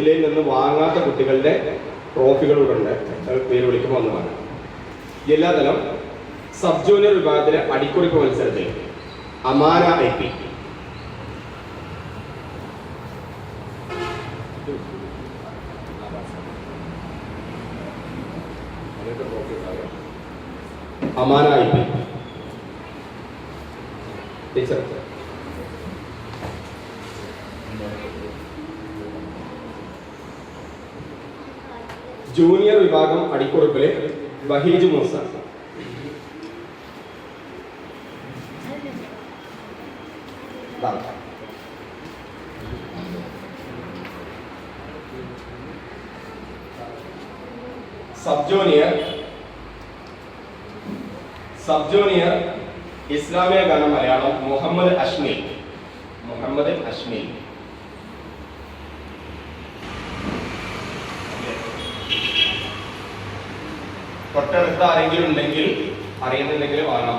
ജില്ലയിൽ നിന്ന് വാങ്ങാത്ത കുട്ടികളുടെ ട്രോഫികളുണ്ട്. പേര് വിളിക്കുമ്പോൾ ഒന്ന് വാങ്ങാം. ജില്ലാതലം സബ് ജൂനിയർ വിഭാഗത്തിലെ അടിക്കുറിപ്പ് മത്സരത്തിൽ Amana IP Amana IP teacher. Junior വിഭാഗം അടിക്കുറിപ്പിലെ വഹീജ് മൂസ. സബ് ജൂനിയർ ഇസ്ലാമിക ഗാനം മലയാളം മുഹമ്മദ് അഷ്മിൽ. തൊട്ടടുത്ത് ആരെങ്കിലും ഉണ്ടെങ്കിൽ അറിയുന്നുണ്ടെങ്കിൽ വാങ്ങാം.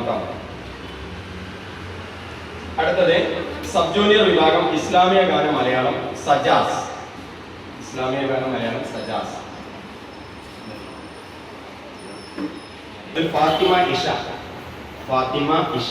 അടുത്തത് സബ് ജൂനിയർ വിഭാഗം ഇസ്ലാമിക ഗാനം മലയാളം സജാസ്. ഫാത്തിമ ഇഷ.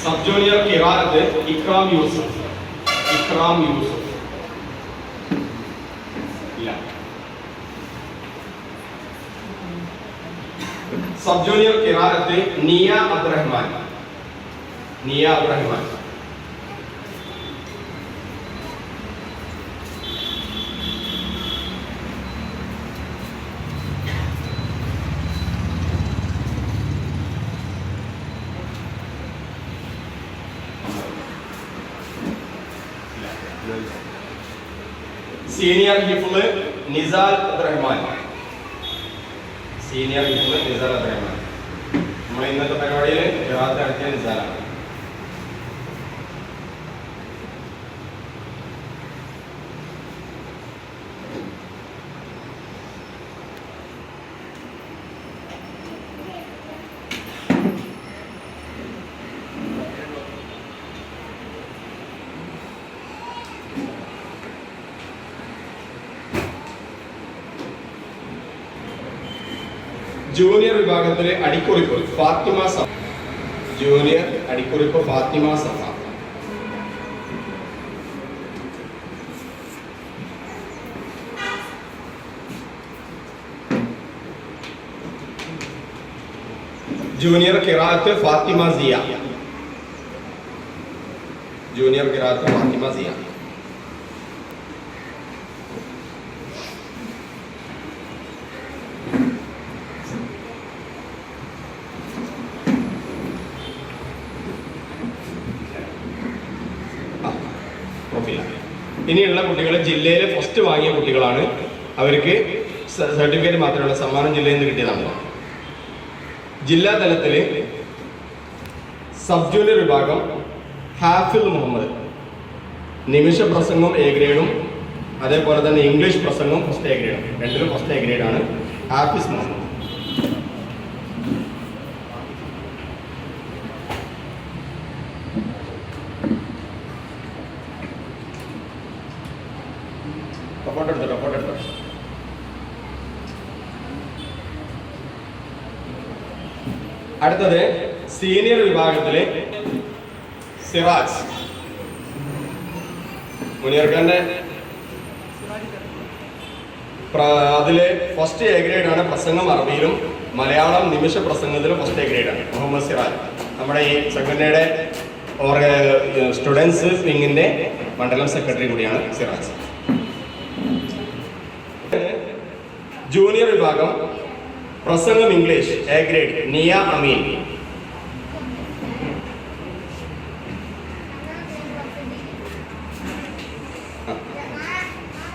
സബ് ജൂനിയർ ഖിറാഅത്ത് ഇക്രാം യൂസുഫ്. സബ് ജൂനിയർ ഖിറാഅത്ത് നിയ അബ്ദുറഹ്മാൻ. സീനിയർ ഹിഫ്ള് നിസാൽ അബ്ദുറഹ്മാൻ. നമ്മൾ ഇന്നത്തെ പരിപാടിയിൽ ഖിറാഅത്ത് നടത്തിയ നിസാലാണ്. ജൂനിയർ വിഭാഗത്തിലെ അടിക്കുറിപ്പ് ഫാത്തിമ സഫ. ജൂനിയർ ഖിറാഅത്ത് ഫാത്തിമ സിയ. ഇനിയുള്ള കുട്ടികൾ ജില്ലയിലെ ഫസ്റ്റ് വാങ്ങിയ കുട്ടികളാണ്. അവർക്ക് സർട്ടിഫിക്കറ്റ് മാത്രമല്ല സമ്മാനം ജില്ലയിൽ നിന്ന് കിട്ടിയതാണ്. ജില്ലാ തലത്തിൽ സബ് ജൂനിയർ വിഭാഗം ഹാഫിൽ മുഹമ്മദ്. നിമിഷ പ്രസംഗം A ഗ്രേഡും അതേപോലെ തന്നെ ഇംഗ്ലീഷ് പ്രസംഗം ഫസ്റ്റ് A ഗ്രേഡും. രണ്ടിലും ഫസ്റ്റ് A ഗ്രേഡാണ്. ഹാഫിസ് മുഹമ്മദ്. അടുത്തത് സീനിയർ വിഭാഗത്തിലെ സിറാജ്. മുനിയർഖാന്റെ അതിലെ ഫസ്റ്റ് A ഗ്രേഡാണ്. പ്രസംഗം അറബിയിലും മലയാളം നിമിഷ പ്രസംഗത്തിലും ഫസ്റ്റ് A ഗ്രേഡാണ്. മുഹമ്മദ് സിറാജ് നമ്മുടെ ഈ സംഘടനയുടെ സ്റ്റുഡൻസ് വിങ്ങിന്റെ മണ്ഡലം സെക്രട്ടറി കൂടിയാണ് സിറാജ്. ജൂനിയർ വിഭാഗം പ്രസംഗം ഇംഗ്ലീഷ് A ഗ്രേഡ് നിയ അമീൻ.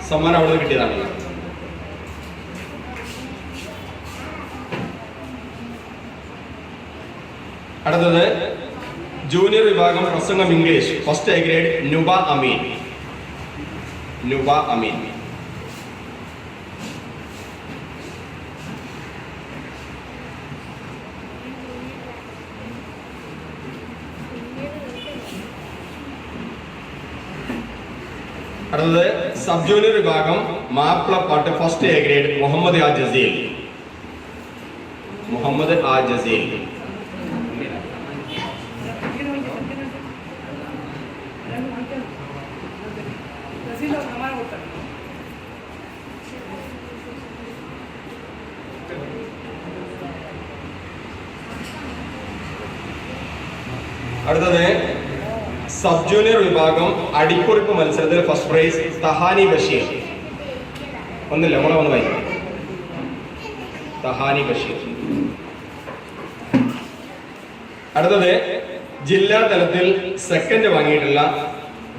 സമ്മാനം അവിടെ നിന്ന് കിട്ടിയതാണ്. അടുത്തത് ജൂനിയർ വിഭാഗം പ്രസംഗം English first A grade Nuba Ameen. Nuba അമീൻ. അടുത്തത് സബ് ജൂനിയർ വിഭാഗം മാപ്പിളപ്പാട്ട് ഫസ്റ്റ് എ ഗ്രേഡ് മുഹമ്മദ് ആ ജസീൽ. മുഹമ്മദ് ആ ജസീൽ. അടുത്തത് സബ് ജൂനിയർ വിഭാഗം അടിക്കുറിപ്പ് മത്സരത്തിൽ ഫസ്റ്റ് പ്രൈസ് തഹാനി ബഷീർ. ഒന്നില്ല നമ്മളെ വന്ന് വായിക്കാം. തഹാനി ബഷീർ. അടുത്തത് ജില്ലാ തലത്തിൽ സെക്കൻഡ് വാങ്ങിയിട്ടുള്ള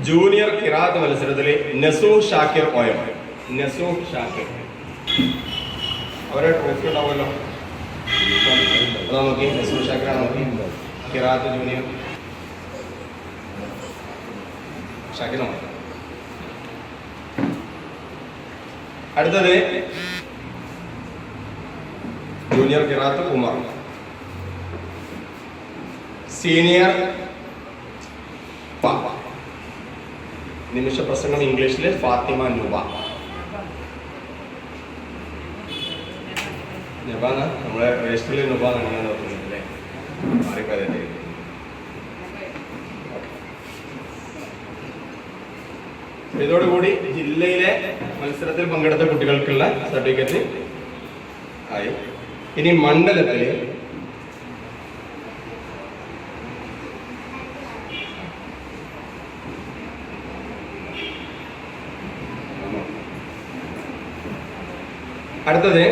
ജൂനിയർ ഖിറാഅത്ത് മത്സരത്തിൽ നസൂ ഷാക്കിർ OM. നസൂ ഷാക്കിർ. അവരെ ട്രോഫി ഉണ്ടാവുമല്ലോ, അതാ നോക്കി. നസൂ ഷാക്കിറാണ് നോക്കി. ഖിറാഅത്ത് ജൂനിയർ ഷാക്കിറാണ്. അടുത്തത് ജൂനിയർ ഖിറാഅത്ത് ഉമർ. സീനിയർ നിമിഷ പ്രസംഗം ഇംഗ്ലീഷിലെ ഫാത്തിമ നുബ. നബാന നമ്മളെ രജിസ്റ്ററിൽ നുബ അങ്ങനെ നോക്കുന്നുണ്ടല്ലേ, മാറിപ്പോയതല്ലേ. ഇതോടുകൂടി ജില്ലയിലെ മത്സരത്തിൽ പങ്കെടുത്ത കുട്ടികൾക്കുള്ള സർട്ടിഫിക്കറ്റ് ആയി. ഇനി മണ്ഡലത്തില് അടുത്തത്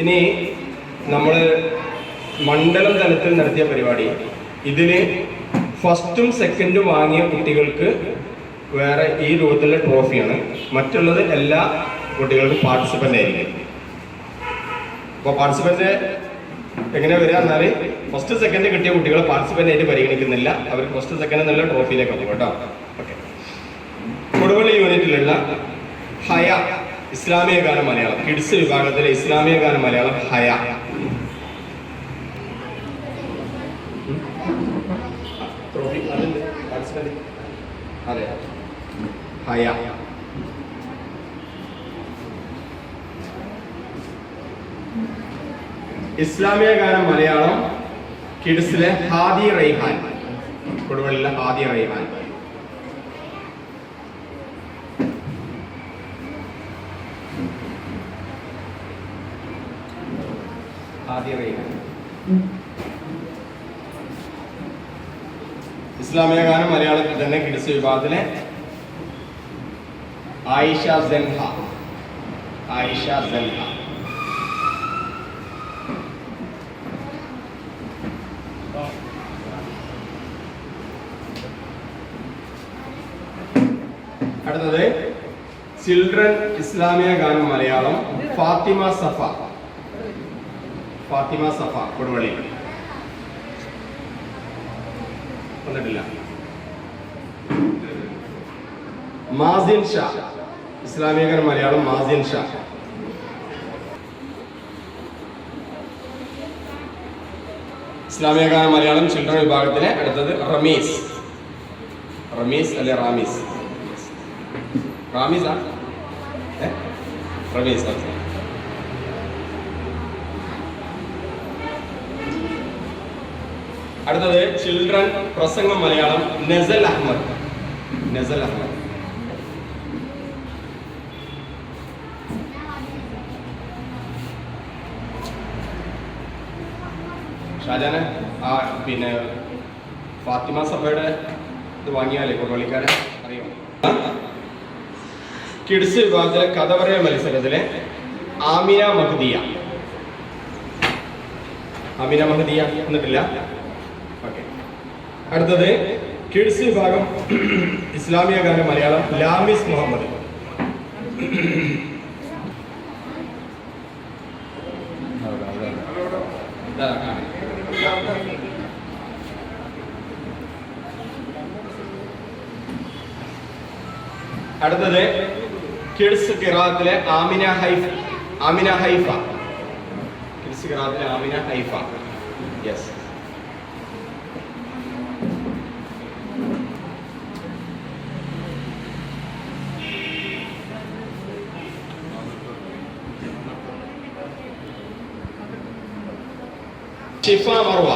ഇനി നമ്മൾ മണ്ഡലം തലത്തിൽ നടത്തിയ പരിപാടി, ഇതിന് ഫസ്റ്റും സെക്കൻഡും വാങ്ങിയ കുട്ടികൾക്ക് വേറെ ഈ രൂപത്തിലുള്ള ട്രോഫിയാണ്. മറ്റുള്ളത് എല്ലാ കുട്ടികൾക്കും പാർട്ടിസിപ്പൻ്റ് ആയിരിക്കും. അപ്പോൾ പാർട്ടിസിപ്പൻ്റ് എങ്ങനെ വരിക എന്നാൽ ഫസ്റ്റ് സെക്കൻഡ് കിട്ടിയ കുട്ടികളെ പാർട്ടിസിപ്പൻ്റ് ആയിട്ട് പരിഗണിക്കുന്നില്ല. അവർക്ക് ഫസ്റ്റ് സെക്കൻഡ് എന്നുള്ള ട്രോഫിയിലേക്ക് വന്നു കേട്ടോ. ഓക്കെ. കൊടുവള്ളി യൂണിറ്റിലുള്ള ഹയ ഇസ്ലാമിക ഗാനം മലയാളം കിഡ്സ് വിഭാഗത്തിലെ ഇസ്ലാമിക ഗാനം മലയാളം ഹയ. അതെ, ഹയ. ഇസ്ലാമിക ഗാനം മലയാളം കിഡ്സിലെ ഹാദി റൈഹാൻ. കൊടുവള്ളിയിലെ ഹാദി റൈഹാൻ. ഇസ്ലാമിക ഗാനം മലയാളത്തിൽ തന്നെ കിഡ്സ് വിഭാഗത്തിലെ ആയിഷ സെൻഹ. ആയിഷ സെൻഹ. അടുത്തത് ചിൽഡ്രൻ ഇസ്ലാമിക ഗാനം മലയാളം ഫാത്തിമ സഫ. ഫാത്തിമ സഫ കൊടുവള്ളി. വന്നിട്ടില്ല. മാസിൻ ഷാ ഇസ്ലാമിക ഗാനം മലയാളം മാസിൻ ഷാ. ഇസ്ലാമിക ഗാനം മലയാളം ചിൽഡ്രൻ വിഭാഗത്തിലെ അടുത്തത് റമീസ്. റമീസ് അല്ലെ റാമീസ്? റാമീസാ? റമീസ്. അടുത്തത് ചിൽഡ്രൻ പ്രസംഗം മലയാളം നസൽ അഹമ്മദ്. നസൽ അഹമ്മദ്. ഷാജാന് ആ പിന്നെ ഫാത്തിമ സഫയുടെ ഇത് വാങ്ങിയാലേ കൊടുവള്ളിക്കാരെ അറിയാം. കിഡ്സ് വിഭാഗത്തിലെ കഥ പറയ മത്സരത്തിലെ ആമിന മഹദിയ. ആമിന മഹദിയ എന്നിട്ടില്ല. ഓക്കെ. അടുത്തത് കിഡ്സ് വിഭാഗം ഇസ്ലാമിക ഗാനം മലയാളം ലാമിസ് മുഹമ്മദ്. അടുത്തത് കിഡ്സ് ഖിറാഅത്തിലെ ആമിന ഹൈഫ. കിഡ്സ് ഖിറാഅത്തിലെ ആമിന ഹൈഫ. യെസ്. ഷിഫ മർവ.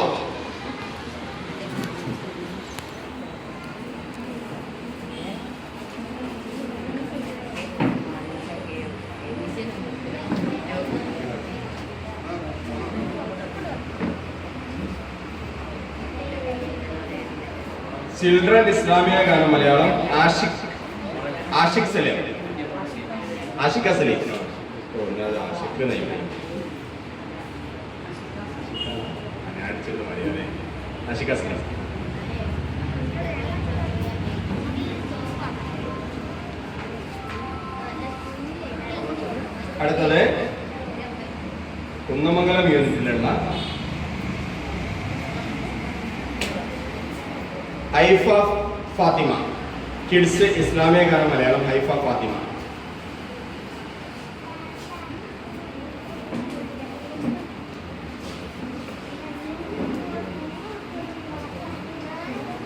ചിൽഡ്രൻ ഇസ്ലാമിക ഗാനം മലയാളം ആഷിഖ് സലീം. ആഷിഖ് സലീം. ഓ ഞാൻ ആഷിഖ് നയിക്കും. ആഷിഖ് സലീം. അടുത്തത് കുന്നമംഗലം യൂണിറ്റിലുള്ള ഹൈഫ ഫാത്തിമ. കിഡ്സ് ഇസ്ലാമിക ഗാനം മലയാളം ഹൈഫ ഫാത്തിമ.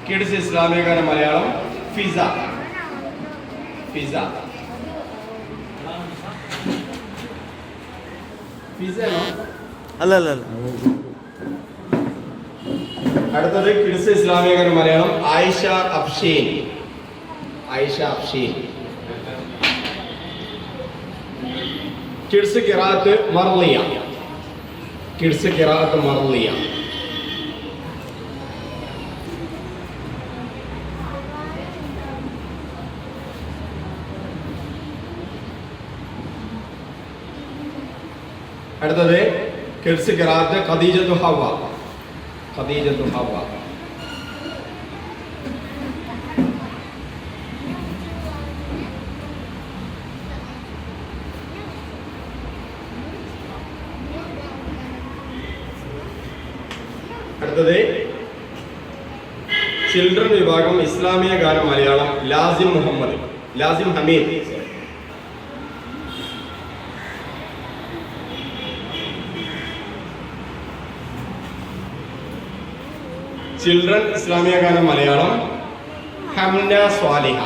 കിഡ്സ് ഇസ്ലാമിക ഗാനം മലയാളം ഫിസ. അല്ല. അടുത്തത് കിഡ്സ് ഇസ്ലാമിക ഗാനം മലയാളം ആയിഷ അഫ്ഷീൻ. കിഡ്സ് ഖിറാഅത്ത് മർളിയ. അടുത്തത് കിഡ്സ് ഖിറാഅത്ത് ഖദീജത്തു ഹവ്വ. അടുത്തത് ചിൽഡ്രൻ വിഭാഗം ഇസ്ലാമിക ഗാനം മലയാളം ലാസിം ഹമീദ്. ചിൽഡ്രൻ ഇസ്ലാമിക ഗാനം മലയാളം ഹംന സ്വാലിഹ.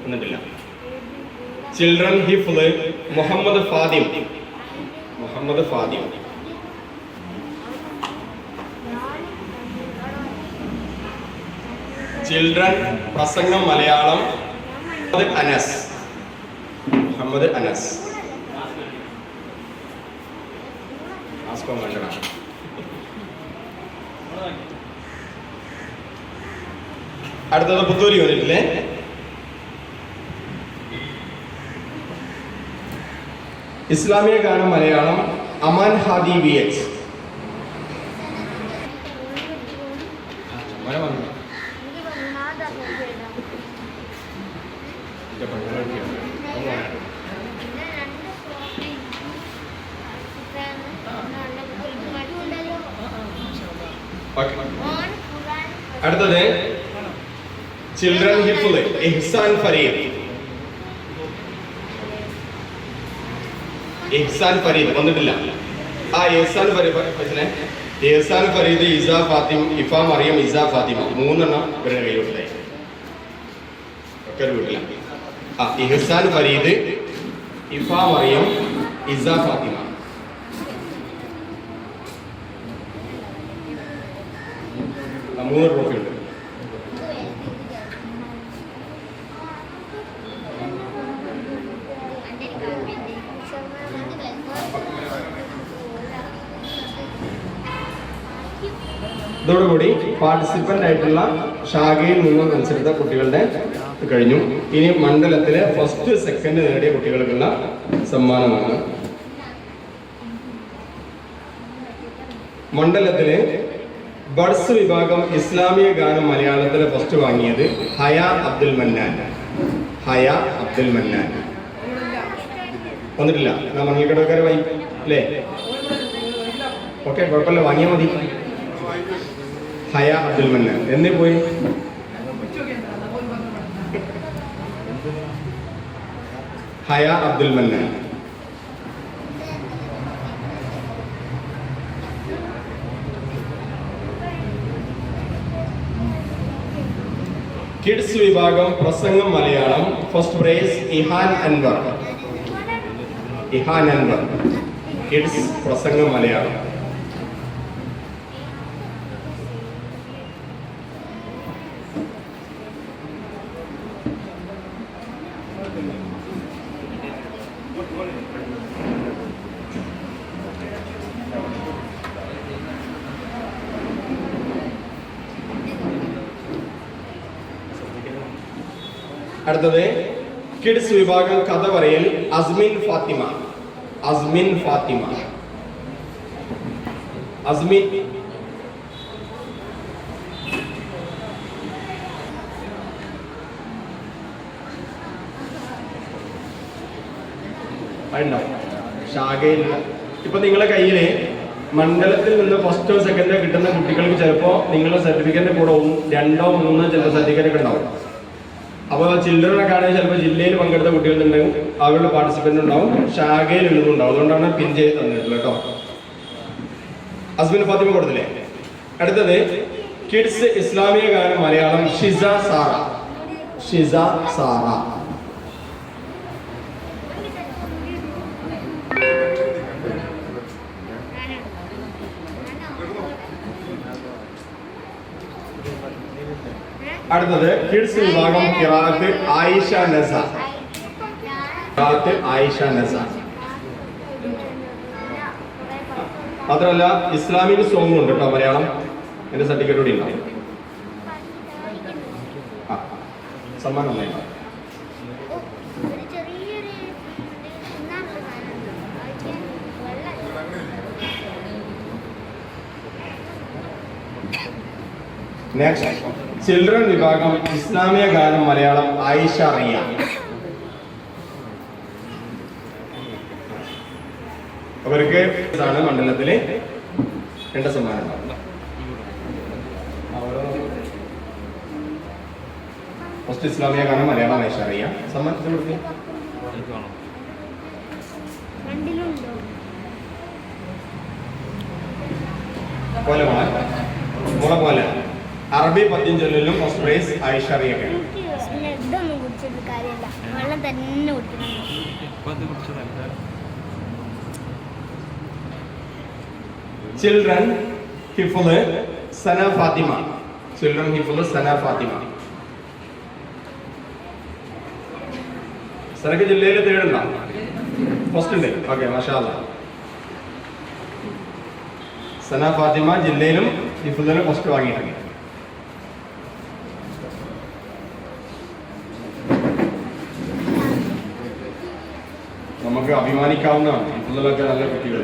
എന്നിട്ടില്ല. ചിൽഡ്രൻ ഹിഫ്ള് മുഹമ്മദ് ഫാദിം. ചിൽഡ്രൻ പ്രസംഗം മലയാളം മുഹമ്മദ് അനസ്. അടുത്തത് പുത്തൂർ യൂണിറ്റിലെ ഇസ്ലാമിക ഗാനം മലയാളം അമാൻ ഹാദി VH. അടുത്തത് ചിൽഡ്രൻ ഹിഫ്ള് ഇഹ്സാൻ ഫരീദ് വന്നിട്ടില്ല. ഇഹ്സാൻ ഫരീദ് ഇസ ഫാത്തിമ ഇഫ മറിയം ഇസ ഫാത്തിമ 3 ഇവരുടെ കയ്യിലുണ്ടായി. ഒക്കെ ഒരു വീട്ടില. ഇഹ്സാൻ ഫരീദ് ഇഫ മറിയം ഇസ ഫാത്തിമ. മൂന്ന് ട്രോഫി ഉണ്ട്. ഇതോടുകൂടി പാർട്ടിസിപ്പന്റ് ആയിട്ടുള്ള ശാഖയിൽ നിന്ന് മത്സരിച്ച കുട്ടികളുടെ കഴിഞ്ഞു. ഇനി മണ്ഡലത്തിലെ ഫസ്റ്റ് സെക്കൻഡ് നേടിയ കുട്ടികൾക്കുള്ള സമ്മാനമാണ്. മണ്ഡലത്തില് ബഡ്സ് വിഭാഗം ഇസ്ലാമിക ഗാനം മലയാളത്തിലെ ഫസ്റ്റ് വാങ്ങിയത് ഹയ അബ്ദുൽ മന്നാൻ. ഹയ അബ്ദുൽ മന്നാൻ വന്നിട്ടില്ല. ഞാൻ മണൽക്കടക്കാരെ വാങ്ങി അല്ലേ? ഓക്കെ, കുഴപ്പമില്ല, വാങ്ങിയാൽ മതി. ഹയ അബ്ദുൽ മന്നാൻ എന്നേ പോയി. ഹയ അബ്ദുൽ മന്നാൻ. കിഡ്സ് വിഭാഗം പ്രസംഗം Malayalam first prize Ihan Anwar. Ihan Anwar, kids പ്രസംഗം മലയാളം. അടുത്തത് കിഡ്സ് വിഭാഗം കഥ പറയൽ അസ്മിൻ ഫാത്തിമ. അസ്മിൻ ഫാത്തിമ. അസ്മിൻ ശാഖയിൽ. ഇപ്പൊ നിങ്ങളുടെ കയ്യില് മണ്ഡലത്തിൽ നിന്ന് ഫസ്റ്റോ സെക്കൻഡോ കിട്ടുന്ന കുട്ടികൾക്ക് ചിലപ്പോ നിങ്ങളുടെ സർട്ടിഫിക്കറ്റിന്റെ കൂടെ 2 or 3 ചിലപ്പോൾ സർട്ടിഫിക്കറ്റ് ഒക്കെ ഉണ്ടാവും. അപ്പോൾ ചിൽഡ്രനൊക്കെ ആണെങ്കിൽ ചിലപ്പോൾ ജില്ലയിൽ പങ്കെടുത്ത കുട്ടികളുണ്ടാവും, അവരുടെ പാർട്ടിസിപ്പൻ്റ് ഉണ്ടാവും, ശാഖയിൽ ഉള്ളതുണ്ടാവും. അതുകൊണ്ടാണ് പിൻ ചെയ്ത് തന്നിട്ടുള്ളത് കേട്ടോ. അസ്മിൻ ഫാത്തിമ കൊടുത്തില്ലേ? അടുത്തത് കിഡ്സ് ഇസ്ലാമിക ഗാനം മലയാളം ഷിസ സാറ. ഷിസ സാറ. അടുത്തത് കിഡ്സ് വിഭാഗം ഖിറാഅത്ത് ആയിഷ നസ. ഖിറാഅത്ത് ആയിഷ നസ. മാത്രമല്ല ഇസ്ലാമിക് സോങ് ഉണ്ട് കേട്ടോ മലയാളം. എന്റെ സർട്ടിഫിക്കറ്റ് കൂടി ഉണ്ടാവും. സമ്മാനം ഉണ്ടായിരുന്നു. നെക്സ്റ്റ് ചിൽഡ്രൻ വിഭാഗം ഇസ്ലാമിക ഗാനം മലയാളം ആയിഷ റിയ. അവർക്ക് മണ്ഡലത്തില് 2 സമ്മാനം. ഫസ്റ്റ് ഇസ്ലാമിക ഗാനം മലയാളം ആയിഷ റിയ. സമ്മാനത്തിന് കൊടുക്കുക പോലെ മുള പോലെ അറബി പദ്യം ചൊല്ലിലും ഫസ്റ്റ് പ്രൈസ് ആയിഷ റിയക്ക്. ചിൽഡ്രൻ ഹിഫ്ള് സന ഫാത്തിമ. ചിൽഡ്രൻ ഹിഫ്ള് സന ഫാത്തിമ. സനക്ക് ജില്ലയിൽ 3 ഉണ്ടാവും. ഫസ്റ്റ് ഉണ്ട്. ഓക്കെ, മാഷാ അല്ലാഹ്. സന ഫാത്തിമ ജില്ലയിലും ഹിഫ്ളിലും ഫസ്റ്റ് വാങ്ങിയിട്ടുണ്ട്. നമുക്ക് അഭിമാനിക്കാവുന്നതാണ്. ഹിഫ്ളിലൊക്കെ നല്ല കുട്ടികൾ.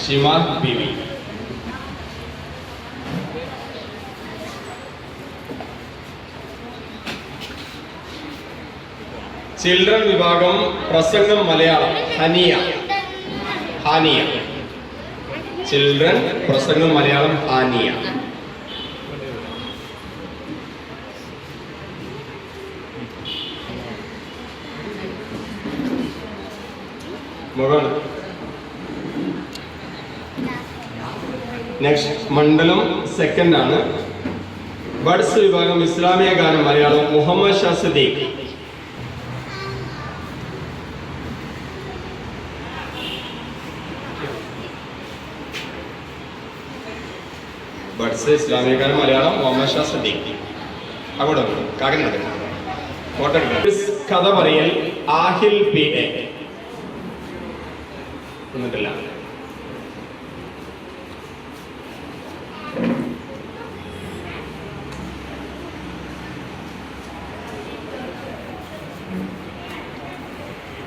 ഷിമാ ബീവി. ചിൽഡ്രൻ വിഭാഗം പ്രസംഗം മലയാളം ഹനിയ. ഹാനിയ. ചിൽഡ്രൻ പ്രസംഗം മലയാളം ഹാനിയ. നെക്സ്റ്റ് മണ്ഡലം സെക്കൻഡ് ആണ്. ബഡ്സ് വിഭാഗം ഇസ്ലാമിക ഗാനം മലയാളം മുഹമ്മദ് ഷാ സിദ്ദീഖ്. ബഡ്സ് ഇസ്ലാമിക ഗാനം മലയാളം മുഹമ്മദ് ഷാ സിദ്ദീഖ്. അങ്ങോട്ട് കാക്കനാട് കോട്ടയം. കഥ പറയൽ ആഹിൽ പി എ. എന്നിട്ടില്ല.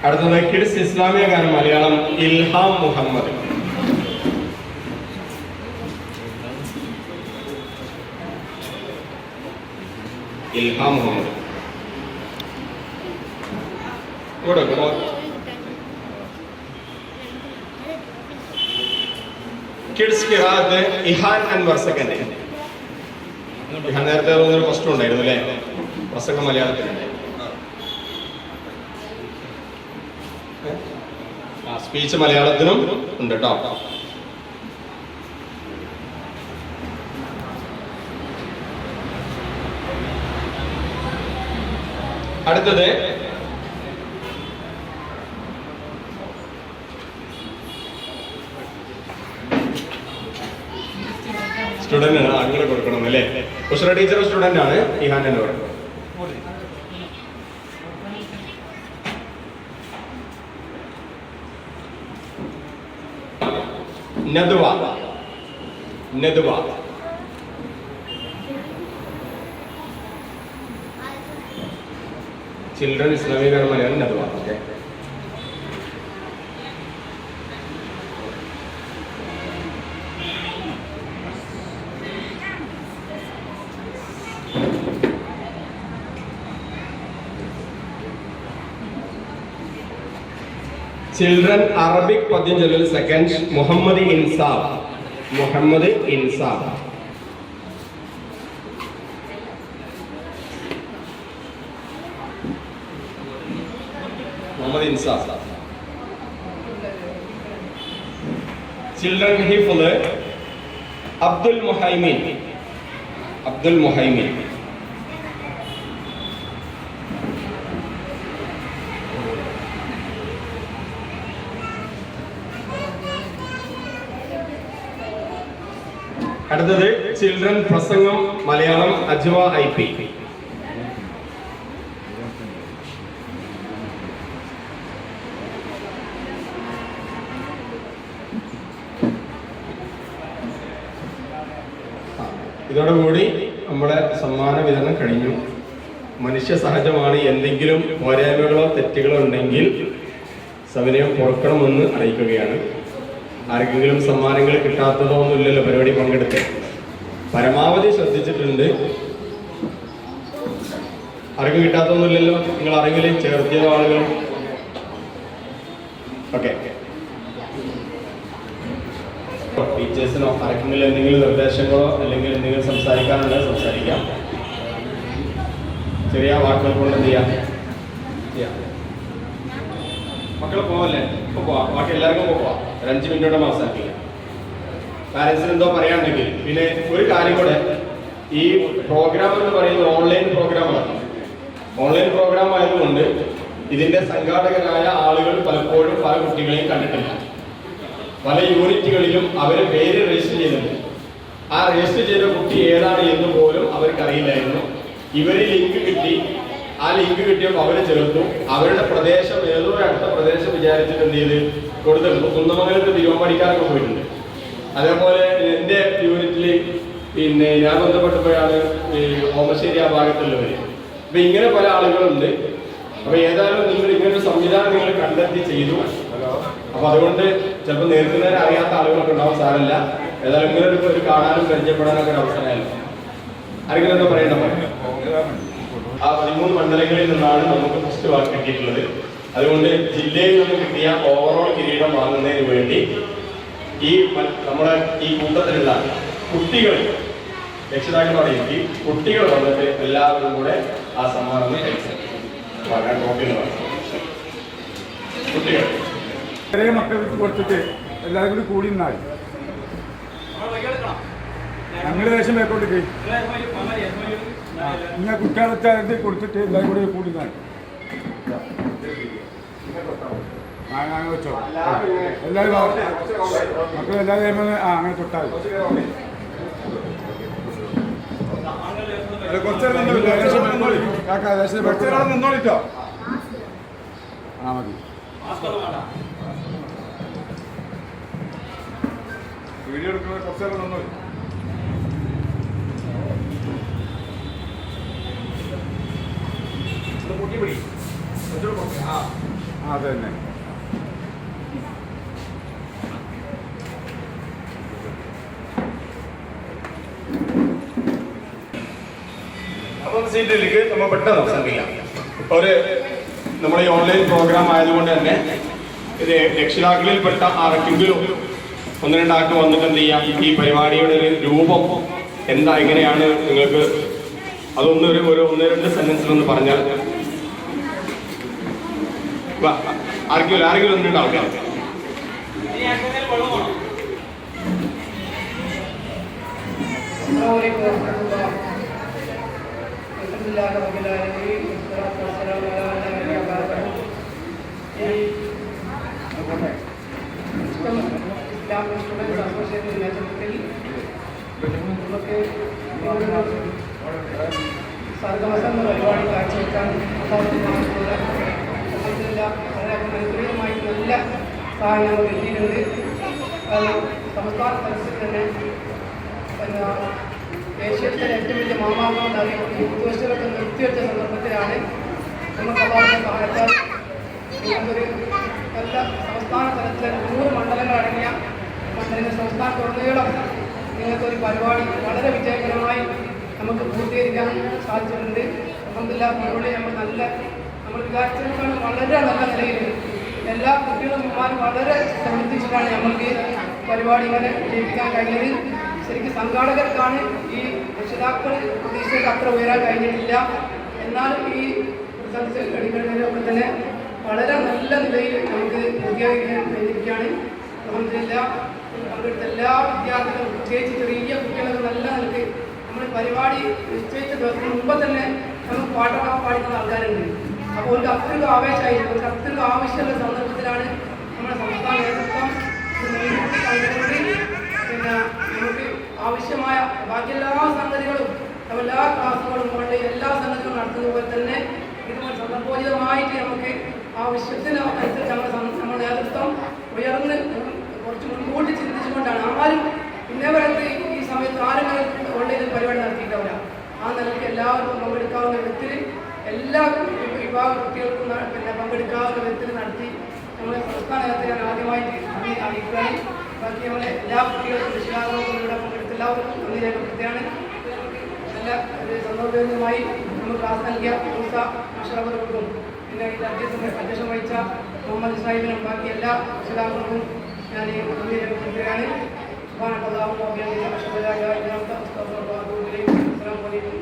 അടുത്തത് കിഡ്സ് ഇസ്ലാമിക ഗാനം മലയാളം ഇൽഹാം മുഹമ്മദ്. ഇൽഹാം മുഹമ്മദ് കിഡ്സ് ഖിറാഅത്ത് ഇഹാൻ അൻവർ സെക്കൻഡ്. ഇഹാൻ നേരത്തെ ഫസ്റ്റ് ഉണ്ടായിരുന്നു അല്ലേ? പ്രസംഗം മലയാളത്തിലുണ്ട്. സ്പീച്ച് മലയാളത്തിനും ഉണ്ട് കേട്ടോ. അടുത്തത് സ്റ്റുഡന്റ് ആണ്, അങ്ങനെ കൊടുക്കണം അല്ലേ? ഉഷറ ടീച്ചർ സ്റ്റുഡന്റ് ആണ്. ഇഹാൻ എന്ന് പറയുന്നത് നദ്വ. നദ്വ ചിൽഡ്രൻ ഇസ്ലാമിക ഗാനം Malayalam Nadwa. Okay. Children Arabic പദ്യം ചൊല്ലൽ സെക്കൻഡ് മുഹമ്മദ് ഇൻസാഫ്. മുഹമ്മദ് ഇൻസാഫ്. മുഹമ്മദ് ഇൻസാഫ്. ചിൽഡ്രൻ ഹിഫ്ള് അബ്ദുൽ മുഹൈമിൻ. അബ്ദുൽ മുഹൈമിൻ. അടുത്തത് ചിൽഡ്രൻ പ്രസംഗം മലയാളം അജ്വ IP. ഇതോടുകൂടി നമ്മുടെ സമ്മാന വിതരണം കഴിഞ്ഞു. മനുഷ്യ സഹജമാണ്. എന്തെങ്കിലും പോരായ്മകളോ തെറ്റുകളോ ഉണ്ടെങ്കിൽ സവിനയം പൊറുക്കണമെന്ന് അറിയിക്കുകയാണ്. ആർക്കെങ്കിലും സമ്മാനങ്ങൾ കിട്ടാത്തതോ ഒന്നുമില്ലല്ലോ പരിപാടി പങ്കെടുത്ത്. പരമാവധി ശ്രദ്ധിച്ചിട്ടുണ്ട്. ആർക്കും കിട്ടാത്തൊന്നുമില്ലല്ലോ? നിങ്ങൾ ആരെങ്കിലും ചേർത്തിയ ആളുകൾ? ഓക്കെ. ടീച്ചേഴ്സിനോ ആർക്കെങ്കിലും എന്തെങ്കിലും നിർദ്ദേശങ്ങളോ അല്ലെങ്കിൽ എന്തെങ്കിലും സംസാരിക്കാനുണ്ടോ സംസാരിക്കാം. ചെറിയ വാക്കുകൾ കൊണ്ട് എന്ത് ചെയ്യാം? മക്കൾ പോവല്ലേ? ഇപ്പൊ പോവാം. ബാക്കി എല്ലാവർക്കും പോവാം. ഒരു 5 മിനിറ്റോടെ മാസാക്കില്ല. പാരൻസിന് എന്തോ പറയാനുണ്ടെങ്കിൽ. പിന്നെ ഒരു കാര്യം കൂടെ, ഈ പ്രോഗ്രാം എന്ന് പറയുന്നത് ഓൺലൈൻ പ്രോഗ്രാമാണ്. ഓൺലൈൻ പ്രോഗ്രാം ആയതുകൊണ്ട് ഇതിന്റെ സംഘാടകരായ ആളുകൾ പലപ്പോഴും പല കുട്ടികളെയും കണ്ടിട്ടില്ല. പല യൂണിറ്റുകളിലും അവര് പേര് രജിസ്റ്റർ ചെയ്തിട്ടുണ്ട്. ആ രജിസ്റ്റർ ചെയ്ത കുട്ടി ഏതാണ് എന്ന് പോലും അവർക്ക് അറിയില്ലായിരുന്നു. ഇവര് ലിങ്ക് കിട്ടി. ആ ലിങ്ക് കിട്ടിയപ്പോൾ അവര് ചേർത്തു. അവരുടെ പ്രദേശം ഏതോ ഒരു അടുത്ത പ്രദേശം വിചാരിച്ചിട്ട് എന്ത് ചെയ്ത് കൊടുത്തിട്ടുണ്ട്. കുന്നമംഗലത്ത് തിരുവമ്പാടിക്കാരൊക്കെ പോയിട്ടുണ്ട്. അതേപോലെ എൻ്റെ യൂണിറ്റിൽ പിന്നെ ഞാൻ ബന്ധപ്പെട്ടപ്പോഴാണ് ഈ ഓമശ്ശേരി ആ ഭാഗത്തുള്ളവര്. അപ്പൊ ഇങ്ങനെ പല ആളുകളുണ്ട്. അപ്പൊ ഏതായാലും നിങ്ങൾ ഇങ്ങനൊരു സംവിധാനം നിങ്ങൾ കണ്ടെത്തി ചെയ്തു. അപ്പൊ അതുകൊണ്ട് ചിലപ്പോൾ നേരത്തെ അറിയാത്ത ആളുകളൊക്കെ ഉണ്ടാവും. സാരമില്ല. ഏതായാലും ഇങ്ങനെ ഒരു കാണാനും പരിചയപ്പെടാനൊക്കെ ഒരു അവസരമായല്ലോ. ആരെങ്കിലും എന്താ പറയണ്ട? ആ 13 മണ്ഡലങ്ങളിൽ നിന്നാണ് നമുക്ക് ഫസ്റ്റ് വാക്ക് കിട്ടിയിട്ടുള്ളത്. അതുകൊണ്ട് ജില്ലയിൽ നിന്ന് കിട്ടിയ ഓവറോൾ കിരീടം വാങ്ങുന്നതിന് വേണ്ടി ഈ നമ്മുടെ ഈ കൂട്ടത്തിലുള്ള കുട്ടികൾ, രക്ഷിതാക്കളോടെ എത്തി കുട്ടികൾ വന്നിട്ട് എല്ലാവരും കൂടെ ആ സമ്മാനം കുട്ടികൾ ചെറിയ മക്കൾക്ക് കൊടുത്തിട്ട് എല്ലാവരും കൂടി കൂടി നിന്നായി ഞങ്ങൾ ദേശം മേക്കോട്ട് ഇങ്ങനെ കുട്ടികളെ കൊടുത്തിട്ട് എല്ലാവരും കൂടി കൂടി നിന്നായി വെച്ചോ. എല്ലാവരും മക്കൾ എല്ലാവരും അങ്ങനെ തൊട്ടാൽ കുറച്ചേരം നിന്നോളിട്ടോ. ആ മതി. വീഡിയോ എടുക്കുന്നത് കുറച്ചേരം നിന്നോളി. പൊട്ടി പിടി. അതെ തന്നെ. അപ്പം സീറ്റിലേക്ക് നമ്മൾ പെട്ടെന്ന് അവസാനിപ്പിക്കാം. ഒരു നമ്മുടെ ഈ ഓൺലൈൻ പ്രോഗ്രാം ആയതുകൊണ്ട് തന്നെ ഇത് രക്ഷിതാക്കളിൽപ്പെട്ട ആർക്കെങ്കിലും ഒന്ന് രണ്ടാൾക്ക് വന്നിട്ട് എന്ത് ചെയ്യാം, ഈ പരിപാടിയുടെ ഒരു രൂപം എന്താ എങ്ങനെയാണ് നിങ്ങൾക്ക് അതൊന്ന് ഒരു ഒന്ന് രണ്ട് സെന്റൻസിലൊന്ന് പറഞ്ഞാൽ. ആരെങ്കിലും ഒന്നുണ്ട് ആൾക്കാർ ഇസ്ലാമിക് സ്റ്റുഡൻസ് അസോസിയേഷൻ്റെ നേതൃത്വത്തിൽ നമുക്ക് സർഗമസം എന്ന പരിപാടി കാഴ്ചവെക്കാൻ അനുഗ്രഹമായിട്ട് നല്ല സഹായങ്ങൾ എത്തിയിട്ടുണ്ട്. അത് സംസ്ഥാന തലത്തിൽ തന്നെ ഏഷ്യത്തിലെ ഏറ്റവും വലിയ മാമാങ്കം അറിയപ്പെടുന്ന യുദ്ധോത്സവത്തെ നിർത്തിവെച്ച സന്ദർഭത്തിലാണ് നമുക്ക് അവാർഡ് സഹായത്താൽ ഒരു നല്ല സംസ്ഥാന തലത്തിലെ 100 മണ്ഡലങ്ങൾ അടങ്ങിയ സംസ്ഥാനത്തുടനീളം നിങ്ങൾക്കൊരു പരിപാടി വളരെ വിജയകരമായി നമുക്ക് പൂർത്തീകരിക്കാൻ സാധിച്ചിട്ടുണ്ട്. അൽഹംദുലില്ലാഹ് പരിപാടി നമ്മൾ വിചാരിച്ചതിനേക്കാൾ വളരെ നല്ല നിലയിൽ എല്ലാ കുട്ടികളും വളരെ ശ്രമിച്ചിട്ടാണ് നമ്മൾക്ക് പരിപാടി ഇങ്ങനെ ജയിക്കാൻ കഴിഞ്ഞത്. ശരിക്കും സംഘാടകർക്കാണ് ഈ രക്ഷിതാക്കൾ പ്രതീക്ഷയ്ക്ക് അത്ര ഉയരാൻ കഴിഞ്ഞിട്ടില്ല. എന്നാലും ഈ റിസൾട്ട് എടുക്കുന്നതിനൊക്കെ തന്നെ വളരെ നല്ല നിലയിൽ നമുക്ക് പൂർത്തീകരിക്കാൻ കഴിഞ്ഞിരിക്കുകയാണ്. അൽഹംദുലില്ലാഹ് പങ്കെടുത്ത എല്ലാ വിദ്യാർത്ഥികളും പ്രത്യേകിച്ച് ചെറിയ കുട്ടികളൊക്കെ നല്ല നിലയ്ക്ക് നമ്മൾ പരിപാടി നിശ്ചയിച്ച ദിവസത്തിന് മുമ്പ് തന്നെ നമുക്ക് പാട്ടൊക്കെ പാടിക്കുന്ന ആൾക്കാരുണ്ട്. അപ്പോൾ ഒരു അത്രയ്ക്ക് ആവേശമായിരുന്നു, ഒരു അത്രയ്ക്ക് ആവശ്യമുള്ള സന്ദർഭത്തിലാണ് നമ്മുടെ സംസ്ഥാന നേതൃത്വം പങ്കെടുത്ത് പിന്നെ നമുക്ക് ആവശ്യമായ ബാക്കി എല്ലാ സംഗതികളും എല്ലാ ക്ലാസ്സുകളും കൊണ്ട് എല്ലാ സംഗതികളും നടത്തുന്ന പോലെ തന്നെ ഇതുപോലെ സന്ദർഭോചിതമായിട്ട് നമുക്ക് ആവശ്യത്തിന് അനുസരിച്ച് നമ്മുടെ നേതൃത്വം ഉയർന്ന് കുറച്ച് മുൻകൂട്ടി ചിന്തിച്ചുകൊണ്ടാണ്. ആരും ഇന്നേ വരത്ത് ഈ സമയത്ത് ആരെങ്കിലും ഓൺലൈനിൽ പരിപാടി നടത്തിയിട്ടാവില്ല. ആ നിലയ്ക്ക് എല്ലാവർക്കും പങ്കെടുക്കാവുന്ന വിധത്തിൽ എല്ലാ വിഭാഗ കുട്ടികൾക്കും പിന്നെ പങ്കെടുക്കാവുന്ന വിധത്തിൽ നടത്തി നമ്മളെ സംസ്ഥാന നേതൃത്വം ഞാൻ ആദ്യമായിട്ട് നന്ദി അറിയിക്കുകയാണ്. ബാക്കി നമ്മളെ എല്ലാ കുട്ടികൾക്കും രക്ഷിതാക്കളും ഇവിടെ പങ്കെടുത്ത എല്ലാവർക്കും നന്ദി രേഖപ്പെടുത്തുകയാണ്. നല്ല ഒരു സന്തോഷമായി നമ്മൾ ക്ലാസ് നൽകിയ മൂസ അഷറഫുകൾക്കും പിന്നെ ഇത് അധ്യക്ഷം വഹിച്ച മുഹമ്മദ് സാഹിബിനും ബാക്കി എല്ലാ രക്ഷിതാക്കൾക്കും ഞാൻ നന്ദി രേഖപ്പെടുത്തുകയാണ്. സുബ്ഹാനല്ലാഹി വബിഹംദിഹി അഷ്ഹദു അല്ലാ ഇലാഹ ഇല്ലല്ലാഹു അസ്തഗ്ഫിറുല്ലാഹ വ അത്തൂബു ഇലൈഹി. അസ്സലാമു അലൈക്കും.